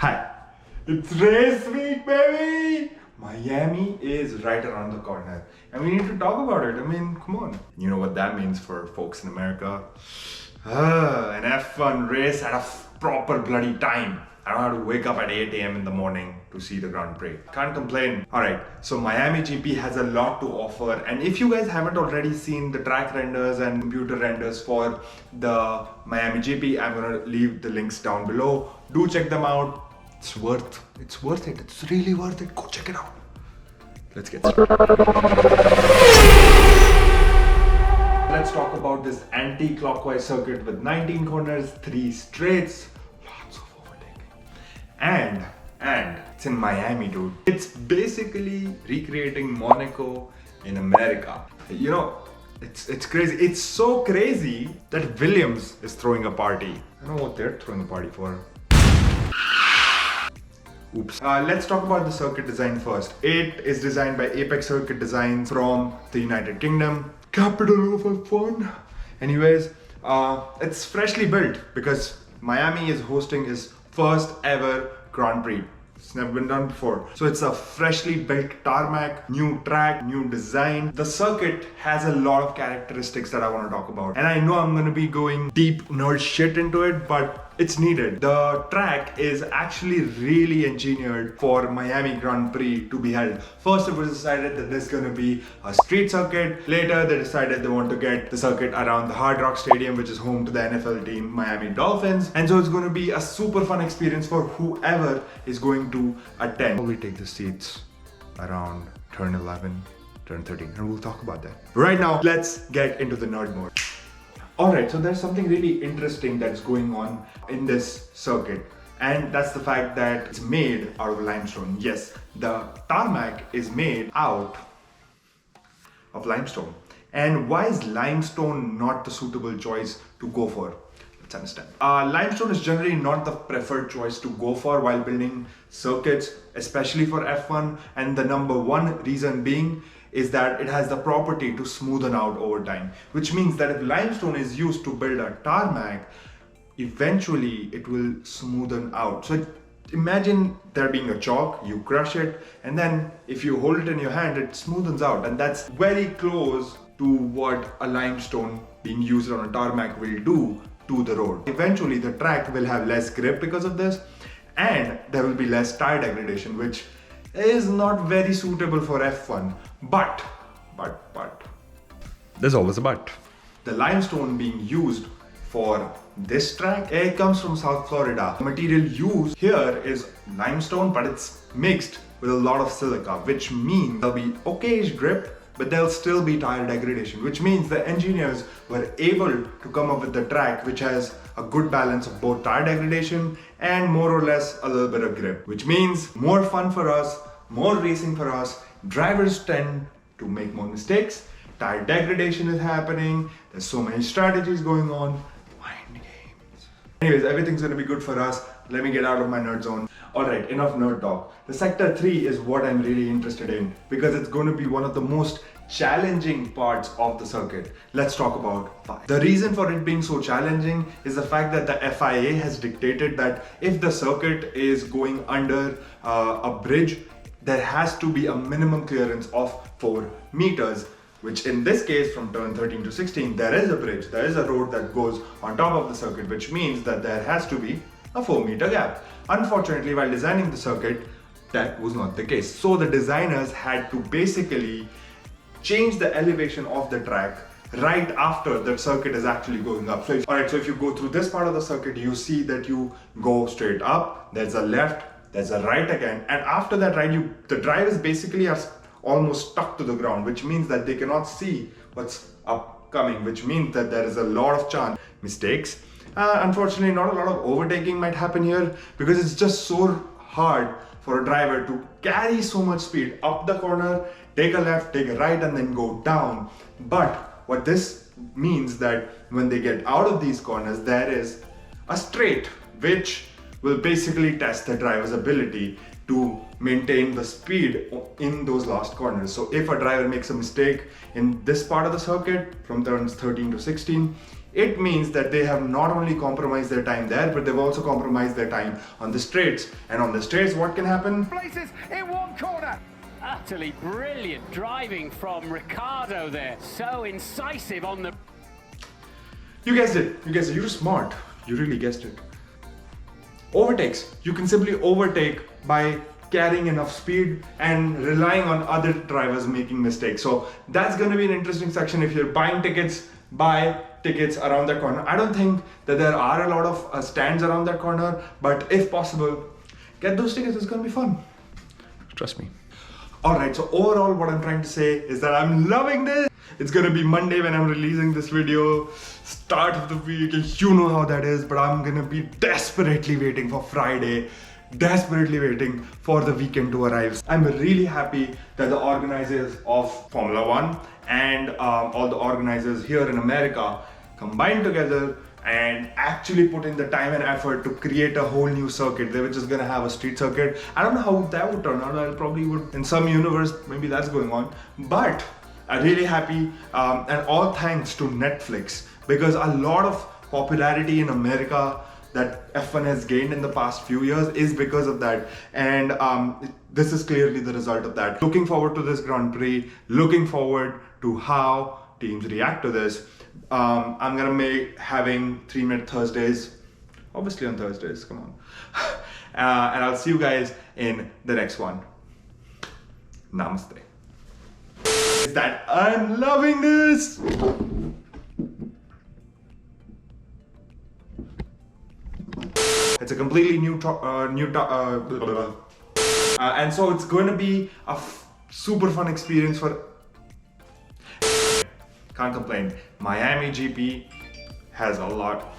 Hi, it's race week, baby! Miami is right around the corner and we need to talk about it. I mean, come on. You know what that means for folks in America? An F1 race at a proper bloody time. I don't have to wake up at 8 a.m. in the morning to see the Grand Prix. Can't complain. Alright, so Miami GP has a lot to offer, and if you guys haven't already seen the track renders and computer renders for the Miami GP, I'm gonna leave the links down below. Do check them out. It's worth it. It's really worth it. Go check it out. Let's get started. Let's talk about this anti-clockwise circuit with 19 corners, 3 straights, lots of overtaking. And it's in Miami, dude. It's basically recreating Monaco in America. You know, it's crazy. It's so crazy that Williams is throwing a party. I don't know what they're throwing a party for. Oops. Let's talk about the circuit design first. It is designed by Apex Circuit Designs from the United Kingdom. Capital of F1. Anyways, it's freshly built because Miami is hosting his first ever Grand Prix. It's never been done before. So it's a freshly built tarmac, new track, new design. The circuit has a lot of characteristics that I want to talk about. And I know I'm going to be going deep nerd shit into it, but it's needed. The track is actually really engineered for Miami Grand Prix to be held. First, it was decided that there's going to be a street circuit. Later, they decided they want to get the circuit around the Hard Rock Stadium, which is home to the NFL team Miami Dolphins. And so it's going to be a super fun experience for whoever is going to attend. Probably take the seats around turn 11, turn 13, and we'll talk about that. Right now, let's get into the nerd mode. Alright, so there's something really interesting that's going on in this circuit, and that's the fact that it's made out of limestone. Yes, the tarmac is made out of limestone. And why is limestone not the suitable choice to go for? Let's understand. Limestone is generally not the preferred choice to go for while building circuits, especially for F1, and the number one reason being is that it has the property to smoothen out over time, which means that if limestone is used to build a tarmac, eventually it will smoothen out. So imagine there being a chalk, you crush it, and then if you hold it in your hand, it smoothens out, and that's very close to what a limestone being used on a tarmac will do to the road. Eventually the track will have less grip because of this, and there will be less tire degradation, which is not very suitable for F1. But, there's always a but. The limestone being used for this track, it comes from South Florida. The material used here is limestone, but it's mixed with a lot of silica, which means there'll be okayish grip, but there'll still be tire degradation, which means the engineers were able to come up with the track which has a good balance of both tire degradation and more or less a little bit of grip, which means more fun for us, more racing for us. Drivers tend to make more mistakes, tire degradation is happening, there's so many strategies going on, mind games. Anyways, everything's gonna be good for us. Let me get out of my nerd zone. Alright, enough nerd talk. The Sector 3 is what I'm really interested in because it's going to be one of the most challenging parts of the circuit. Let's talk about why. The reason for it being so challenging is the fact that the FIA has dictated that if the circuit is going under a bridge, there has to be a minimum clearance of 4 meters, which in this case from turn 13 to 16, there is a bridge, there is a road that goes on top of the circuit, which means that there has to be a 4-meter gap. Unfortunately, while designing the circuit, that was not the case. So the designers had to basically change the elevation of the track right after the circuit is actually going up. So if you go through this part of the circuit, you see that you go straight up, there's a left, there's a right again, and after that right, the drivers basically are almost stuck to the ground, which means that they cannot see what's upcoming, which means that there is a lot of chance mistakes. Unfortunately, not a lot of overtaking might happen here because it's just so hard for a driver to carry so much speed up the corner, take a left, take a right, and then go down. But what this means that when they get out of these corners, there is a straight which will basically test the driver's ability to maintain the speed in those last corners. So if a driver makes a mistake in this part of the circuit from turns 13 to 16, it means that they have not only compromised their time there, but they've also compromised their time on the straights. And on the straights, what can happen? Places in one corner. Utterly brilliant driving from Ricardo there. So incisive on the... You guessed it. You guessed it. You're smart. You really guessed it. Overtakes. You can simply overtake by carrying enough speed and relying on other drivers making mistakes. So that's going to be an interesting section. If you're buying tickets, buy tickets around that corner. I don't think that there are a lot of stands around that corner, but if possible, get those tickets. It's going to be fun. Trust me. Alright, so overall what I'm trying to say is that I'm loving this. It's gonna be Monday when I'm releasing this video. Start of the week, and you know how that is, but I'm gonna be desperately waiting for Friday. Desperately waiting for the weekend to arrive. I'm really happy that the organizers of Formula One and all the organizers here in America combined together and actually put in the time and effort to create a whole new circuit. They were just gonna have a street circuit. I don't know how that would turn out. I probably would, in some universe, maybe that's going on. But I'm really happy, and all thanks to Netflix, because a lot of popularity in America that F1 has gained in the past few years is because of that. And this is clearly the result of that. Looking forward to this Grand Prix, looking forward to how teams react to this. I'm gonna make having 3-minute Thursdays, obviously on Thursdays, come on. And I'll see you guys in the next one. Namaste. Is that I'm loving this. It's a completely new and so it's going to be a super fun experience for. Can't complain. Miami GP has a lot